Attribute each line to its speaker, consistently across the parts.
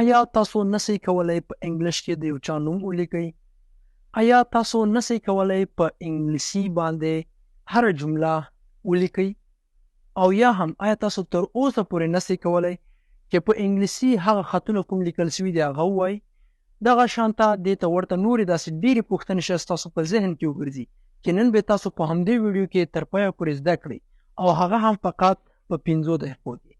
Speaker 1: آیا تاسو نسئ کولی په انګلیش کې د یو چا نوم ولیکئ؟ آیا تاسو نسئ کولی په انګلیسي باندې هره جمله ولیکئ؟ او یا هم آیا تاسو تر اوسه پورې نسئ کولی چې په انګلیسي هغه خطونه کوم لیکل شوي دي هغه ووایئ؟ دغه شانته دې ته ورته نورې داسې ډېرې پوښتنې شته ستاسو په ذهن کې وګرځي چې نن به تاسو په همدې ویډیو کې تر پایه پورې زده کړئ او هغه هم فقط په 5 دقیقو کې.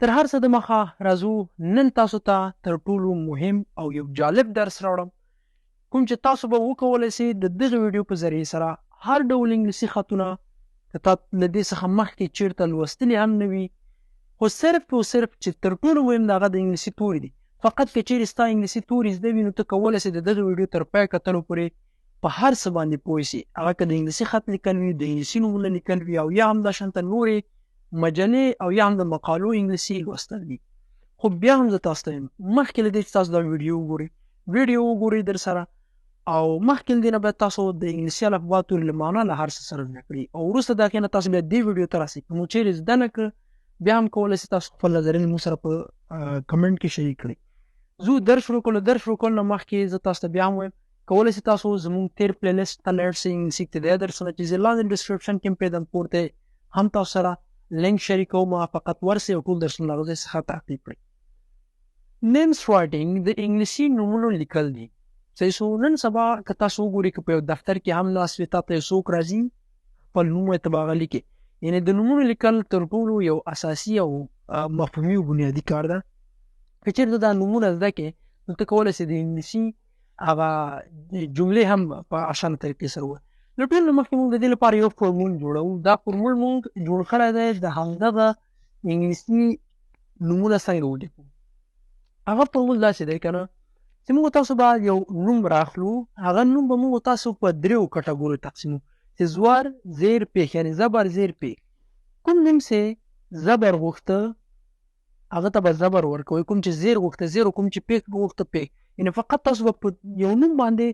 Speaker 1: تر هر څه دمخه راځو نن تاسو ته تر ټولو مهم او یو جالب درس راوړم کوم چې تاسو به وکولی سئ د دغه ویډیو په ذریعې سره هر ډول انګلیسي خطونه که تا له دې څخه مخکې چېرته لوستلي هم نه وي خو صرف او صرف چې تر ټولو مهم د هغه د انګلیسي توري دي. فقط که چیرې ستا انګلیسي توري زده وي نو ته کولی سې د دغه ویډیو تر پای کتلو پورې په هر څه باندې پوه سې، هغه که د انګلیسي خط لیکل وي، د انګلیسي نومونه لیکل وي او یا هم داشانته نورې مجلې او یا هم د مقالو انګلیسي لوستل وي. خو بیا هم زه تاسو ته یم مخکې له دې چې تاسو دا ویډیو وګورئ در سره او مخکې له دې نه باید تاسو د انګلیسي الفبا توري له معنا له هر څه سره زده کړئ او وروسته د هغې نه تاسو بیا دې ویډیو ته راسئ. که مو چیرې زده نه کړه بیا هم کولی سئ تاسو خپل نظرونه مو سره په کمنټ کې شریک کړئ. زه درس شروع کولو نه مخکې زه تاسو ته بیا هم وایم کولی سئ تاسو زموږ تیر پلی لیست ته لاړ سئ انګلیسي ابتدایي درسونه چې زه لاندې ډسکرپشن کې هم پرېږدم پورته هم تاسو سره لینک شریکوم فقط ورسئ او ټول درسونه له هغه ځای څخه تعقیب کړئ. نیمز رایټینګ د انګلیسي نومونو لیکل دي. صحیح شو. نن سبا که تاسو وګورئ که په یو دفتر کې هم ناست وي تا ته یو څوک راځي خپل نوم ورته به هغه لیکي. یعنې د نومونو لیکل تر ټولو یو اساسي او مفهومي او بنیادي کار ده. که چېرته دا نومونه زده کړې نو ته کولی سې د انګلیسي هغه جملې هم په اسانه طریقې سره ووایې. له ټولو نه مخکې موږ د دې لپاره یو فورمول جوړوو. دا فورمول موږ جوړ کړی دی د همدغه انګلیسي نومونه څنګه ولیکو. هغه فورمول داسې دی که نه چې موږ تاسو به یو نوم راخلو، هغه نوم به موږ تاسو په 3 کټګوریو تقسیمو چې زور زیر پیښ یعنې زبر زیر پیښ. کوم نوم چې زبر غوښته هغه ته به زبر ورکوئ، کوم چې زیر غوښته زیر او کوم چې پیښ غوښته پیښ. یعنې فقط تاسو به په یو نوم باندې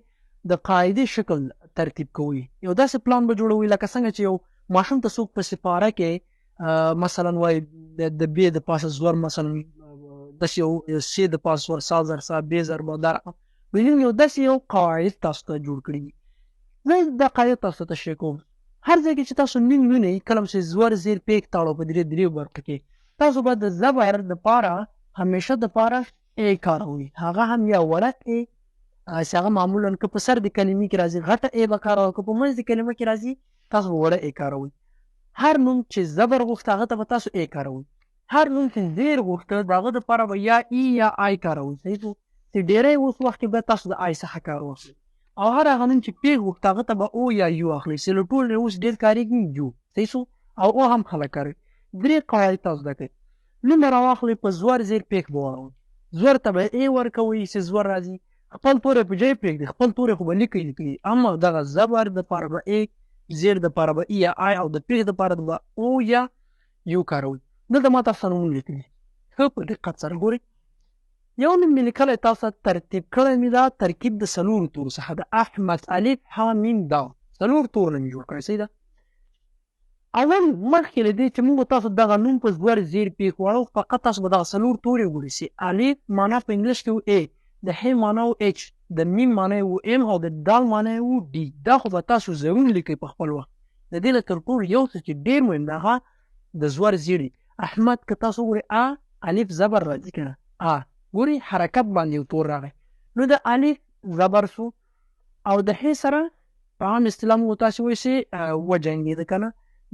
Speaker 1: د قاعدې شکل ترتیب کوئ. یو داسې پلان به جوړوئ لکه څنګه چې یو ماشوم ته څوک په سپاره کې مثلا وایي د بې د پاسه زور مثلا داسې یو س د پاسه زور سا ضرب سا بې ضرب دا رقم یو داسې یو قواعد تاسو ته جوړ کړي دي. زه دا قاعده تاسو ته تشریح کوم. هر ځای کې چې تاسو نوم وینئ کله چې زور زیر پیښ تاړو په درې برخو کې تاسو به د زبر دپاره همیشه دپاره ای کاروئ. هغه هم یا وړه ای چې هغه معمولا که په سر د کلمې کې راځي غټه ای به کاروئ، که په منځ د کلمه کې راځي تاسو به وړه ای کاروئ. هر نوم چې زبر غوښته هغه ته به تاسو ای کاروئ. هر نوم چې زیر غوښته د هغه دپاره به یا ای یا آی کاروئ. صحیح شو. چې ډېری اوس وخت کې به تاسو د آی څخه کار واخلئ او هر هغه نوم چې پیښ غوښته هغه ته به او یا یو اخلئ چې له ټولو نه اوس ډېر کارېږي یو. صحیح شو. او او هم خلک کاروي. 3 قواعد تاسو زده کړئ. نوم به راواخلئ په زور زیر پیښ به واړوئ. زور ته به ای ورکوئ چې زور راځي. خپل توری په جای پرېږدئ، خپل توری خو به لیکئ اما دغه زبر دپاره به ای، زیر دپاره به ای یا آی او د پیښ دپاره به او یا یو کاروئ. دلته ما تاسو ته نومونه لیکلي ښه په دقت سره ګورئ. یو نوم مې لیکلی تاسو ته ترتیب کړی مې دا ترکیب د 4 تورو څخه د احمد الف ح م د 4 تورونه مې جوړ کړی. صحیح ده. اول مخکې له دې چې موږ تاسو دغه نوم په زور زیر پیښ واړو فقط تاسو به دغه 4 تورې وګورئ چې الف معنا په انګلیش کې و ای، د ح معنا و اچ، د میم معنا و ام او د دال معنا و ډي. دا خو به تاسو ضرور لیکئ په خپل وخت. د دې نه تر ټولو یو څه چې ډېر مهم دی هغه د زور زیر دی. احمد که تاسو وګورئ ا الف زبر راځي که نه ګورئ حرکت باندې یو تور راغی نو د الف زبر شو او د ح سره په عام اصطلاح موږ تاسې وایي چې وجنګېده که نه.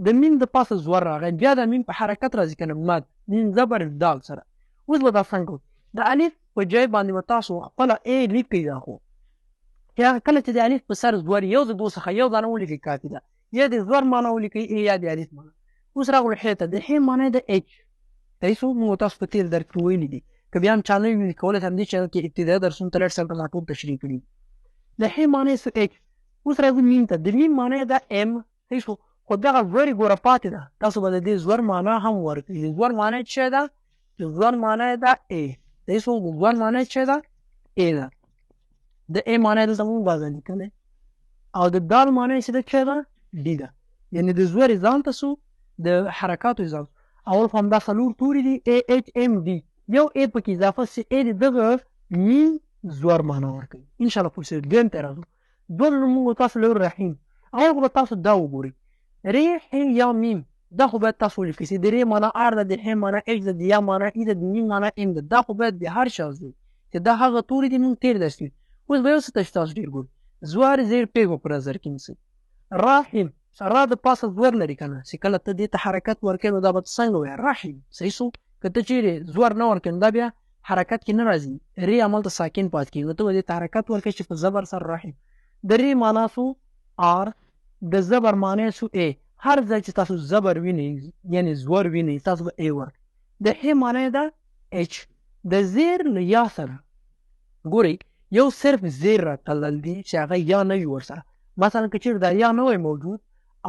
Speaker 1: د میم د پاسه زور راغی بیا د میم په حرکت راځي که نه مد میم زبر دال سره. اوس به دا څنګه کوو؟ د الف په جای باندې به تاسو خپله ای لیکئ. دا خو یا کله چې د الف په سر زور یو د دوه څخه یو دانه ولیکئ کافي ده. یا د زور معنا ولیکئ ای یا د الف معنا. اوس راغلو ح ته. د ح معنا د اچ. صحیح شو. موږ تاسو په تېر درس کې ویلي دي. که بیا هم چا نه وي کولی سم دې چینل کې ابتدایي درسونه ته لاړ سم ټول تشریح کړي. د ح معنا یې اچ. اوس راځو میم ته. د میم معنا یې د ام. صحیح شو. خو دغه زور یې ګوره پاتې ده. تاسو به د دې زور معنا هم ورکړئ. د زور معنا یې څه ده؟ د زور معنا یې ده ای. صحیح شو. د زور معنا یې څه ده؟ ای ده. د ای معنا یې دلته موږ بازه لیکلی او د دال معنا یې څه ده؟ ډي ده. یعنې د زور یې ځان ته سو، د حرکاتو یې ځان. اول خو همدا 4 توري دي ای اچ ام ډي. یو ای پکې اضافه سي ای د دغه میم زور معنا ورکوي. انشاءالله پوه شئ. دویم ته راځو. دویم موږ تاسو له رحیم اول خو به تاسو دا وګورئ ری ح یا میم دا خو باید تاسو ولیکئ چې د ری معنا ار ده، د ح معنا اچ ده، د یا معنا ای ده، د میم معنا ام ده. دا خو باید د هر چا زده چې دا هغه توري دي. موږ تېر درس کې اوس به یو څه ته چې تاسو ډېر ګورئ زوار زیر پیغ په نظر کې نیسئ. راحم را د پاسه زور لري که نه، چې کله ته دې ته حرکت ورکوې نو دا به ته څنګه وایې رحم. صحیح شو. که ته چېرې زور نه ورکوې نو دا بیا حرکت کې نه راځي، ری هملته ساکن پاتې کېږي. نو ته به دې ته حرکت ورکوې چې په زبر سره رحم. د ری معنا سو آر، د زبر معنی سو ای. هر ځای چې تاسو زبر وینئ یعنې زور وینئ تاسو به ای ورکړئ. د ح معنی ده اچ. د زیر له یا سره ګورئ یو صرف زیر راتړل دي چې هغه یا نه وي ورسره. مثلا که چېرې دا یا نه وی موجود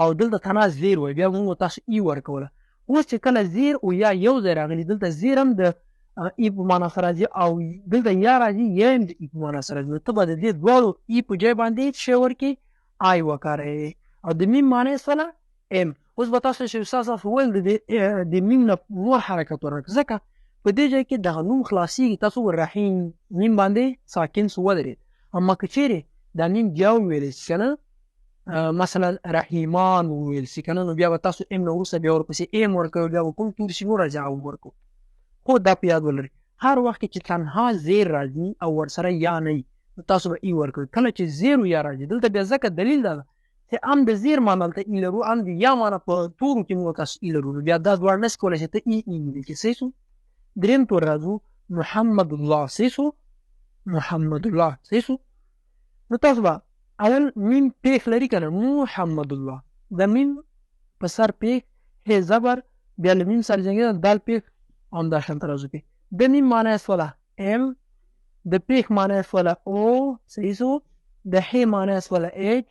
Speaker 1: او دلته تنها زیر وی بیا موږ تاسو ای ورکوله. اوس چې کله زیر او یا یو ځای راغلي دلته زیر هم د ای په معنا سره راځي او دلته یا راځي یا هم د ای په معنا سره راځي. نو ته به د دې دواړو ای په ځای باندې څه شی ورکړې آی وکاروې. او د میم معنی سوله ام. اوس به تاسو چې استاد تاسو ویل د میم نه نور حرکت ورکړه ځکه په دې ځای کې دغه نوم خلاصېږي. تاسو رحیم میم باندې ساکن سو ودرېد. اما که چېرې دا میم بیا وویلی شي که نه مثلا رحیمان وویل شي که نه نو بیا به تاسو ام نه وروسته بیا ورپسې ام ورکوئ بیا به کوم توري شي نور جواب ورکوو. خو دا په یاد ولرئ هر وخت کې چې تنها زیر راځي او ورسره یا نه وي نو تاسو به ای ورکوئ. کله چې زیر یا راځي دلته بیا ځکه دلیل دا ده چې هم د زیر معنا دلته ای لرو هم د یا معنا په تورو کې موږ تاسو ای لرو. نو بیا دا دواړه نشي کولی چې ته ای ولیکې. صحیح شو. دریم تور راځو محمد الله. صحیح شو. محمد الله. صحیح شو. نو تاسو به اول میم پیخ لري که نه محمد الله د میم په سر پیخ ه زبر بیا له میم سره جنګېدل دال پیخ همدا شان ته راځو کې. د میم معنی یې سوله ام، د پیخ معنی یې سوله او. صحیح شو. د ح معنی یې سوله اچ.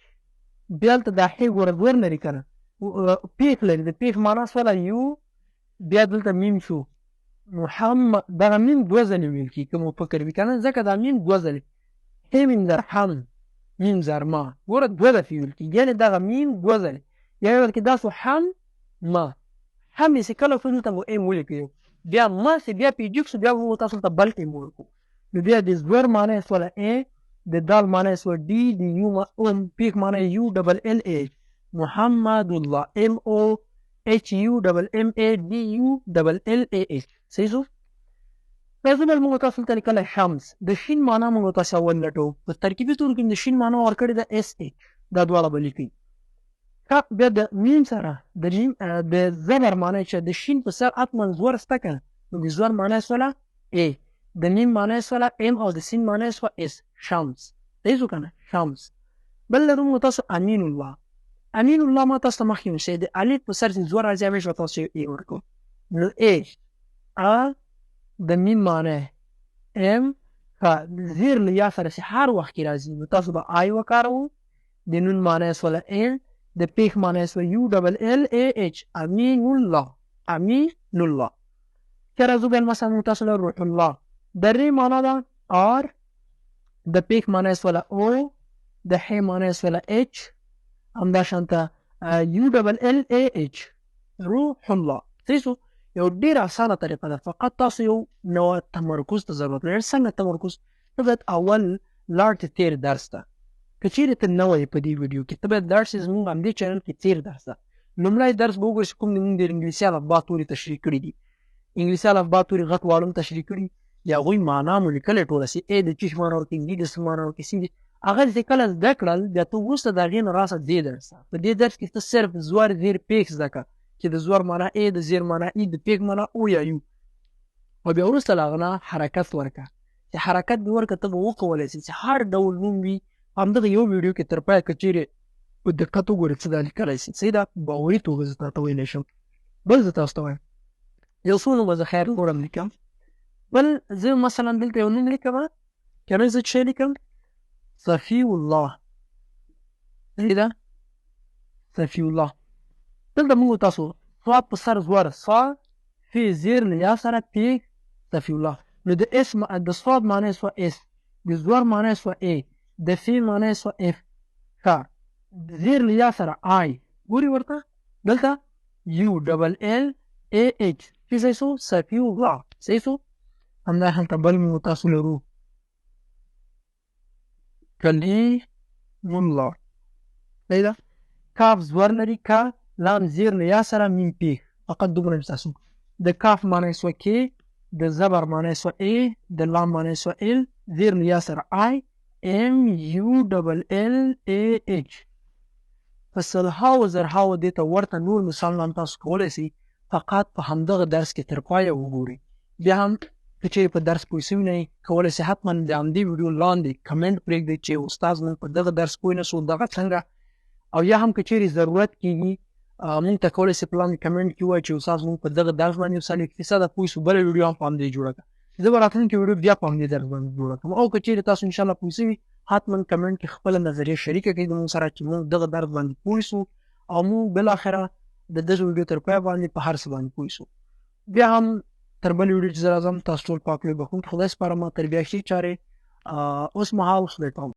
Speaker 1: بیا هلته دا ح ګوره زور لري که نه پیخ لري. د پیخ معنی سوله یو. بیا دلته میم شو محمد. دغه میم دوه ځلې ویل کېږي که مو فکر وي که نه ځکه دا میم دوه ځلې ح میم در حم میم زر ما ګوره دوه دفعې ویل کېږي یعنې دغه میم دوه ځلې یا ویل کې دا سو حم ما. هم یې چې کله شو دلته مو ام ولیکئ بیا ما چې بیا پیجک شو بیا به مو تاسو ته بل ټیم ورکړو. نو بیا د زور معنی یې سوله ای، د دال معنی یې سوله ډي، د یو پیک معنی یو ډبل ال ای محمد الله ام او اچ یو ډبل ام ای ډي یو ډبل ال ای اچ. صحیح شو. راځو بل موږ تاسو ته لیکلی شمس. د شین معنا موږ تاسو ولټوو. په ترکیبي تورو کې د شین معنا ورکړې ده اس اچ. دا دواړه به لیکئ. بیا د میم سره د زبر معنی چې د شین په سر حتما زور شته که نه نو د زور معنی سوله ای، د میم معنی سوله ام او د سین معنی سوله اس. شمس. صحیح شو که نه شمس. بل لرو موږ تاسو امین الله. امین الله ما تاسو ته مخکې ویل شوی د الف په سر چې زور راځي همیش به تاسو ای ورکړو. نو ای ا د میم معنی ام ښه زیر له یا سره چې هر وخت کې راځي نو تاسو به آی وکاروو. د نون معنی سوله ال، د پیخ معنی سوله یو ډبل ال ای اچ امین الله. امین الله. که راځو بیا مثلا تاسو له روح الله. د ری معنی ده آر، د پیخ معنی سوله او، د ح معنی سوله اچ همدا شانته یو ډبل ال ای اچ روح الله. صحیح شو. یو ډېره اسانه طریقه ده فقط تاسو یو نوع تمرکز ته ضرورت لري. څنګه تمرکز؟ ته باید اول لاړ ته تېر درس ته که چېرې ته نوی په دې ویډیو کې ته باید لاړ شې زموږ همدې چینل کې تېر درس ته. لومړی درس به وګورې چې کوم د موږ د انګلیسي الفبا تورې تشریح کړي دي. انګلیسي الفبا تورې غټ واړه هم تشریح کړي د هغوی معنا مو لیکلی ټوله چې ای د چیش معنا ورکوي، ډي د څه معنا ورکوي، سي د هغه چې کله زده کړل بیا ته وروسته د هغې نه راسه دې درس ته. په دې درس کې ته صرف زور زیر پیښ زده کړه چې د زور معنا ای، د زیر معنا ای، د پیښ معنا او یا یو. او بیا وروسته له هغه نه حرکت ورکړه چې حرکت دې ورکړه ته به وکولی شې چې هر ډول نوم وي همدغه یو ویډیو کې تر پایه که چېرې په دقت وګورې څه دا لیکلی شي. صحیح ده. باوري توګه زه تاته ویلی شم. بل زه تاسو ته وایم یو څو نومه زه خیر نور هم لیکم. بل زه مثلا دلته یو نوم لیکم که نه زه څه لیکم صفي الله. صحیح ده. صفي الله. دلته موږ تاسو صاد په سر زوره صا فی زیر له یا سره پیښ صفي الله. نو د اس د صاد معنی سوه اس، د زور معنی سوه ای، د فی معنی سوه اف. ښه زیر له یا سره آی ګورې ورته دلته یو ډبل ال ای اچ. صحیح شو. صفي الله. صحیح شو. همدا هلته بل مو تاسو لرو کلیمُ الله. صحیح ده. کاف زور لري کا، لام زیر له یا سره، میم پیښ. فقط دومره مې ستاسو. د کاف معنی سوه کې، د زبر معنی سوه ای، د لام معنی سوه ال، زیر له یا سره آی، ام یو ډبل ال ای اچ. په سلهاوو زرهاوو دې ته ورته نور مثالونه هم تاسو کولی شئ، فقط په همدغه درس کې تر پایه وګورئ. بیا هم که چیرې په درس پوه شوي نه یئ، کولی شئ حتما د همدې ویډیو لاندې کمنټ پرېږدئ چې استاد موږ په دغه درس پوه نه شو، دغه څنګه. او یا هم که چیرې ضرورت کېږي موږ ته کولی شئ په لاندې کمنټ کې ووایئ چې استاد موږ په دغه درس باندې 100% پوه شو، بله ویډیو هم په همدې جوړه کړه. زه به راتلونکې ویډیو بیا په همدې درس باندې جوړه کړم. او که چیرې تاسو انشاءالله پوه شوي، حتما کمنټ کې خپله نظریه شریکه کړئ زموږ سره چې موږ دغه درس باندې پوه شو او موږ بالاخره د دغه ویډیو تر پایه باندې په هر څه باندې پوه شو. بیا هم تر بلې ویډیو چې زه راځم، تاسو ټول پاک لوی بخښونکی خدای سپارم. تر بیا ښې چارې اوس مهال خدای پام.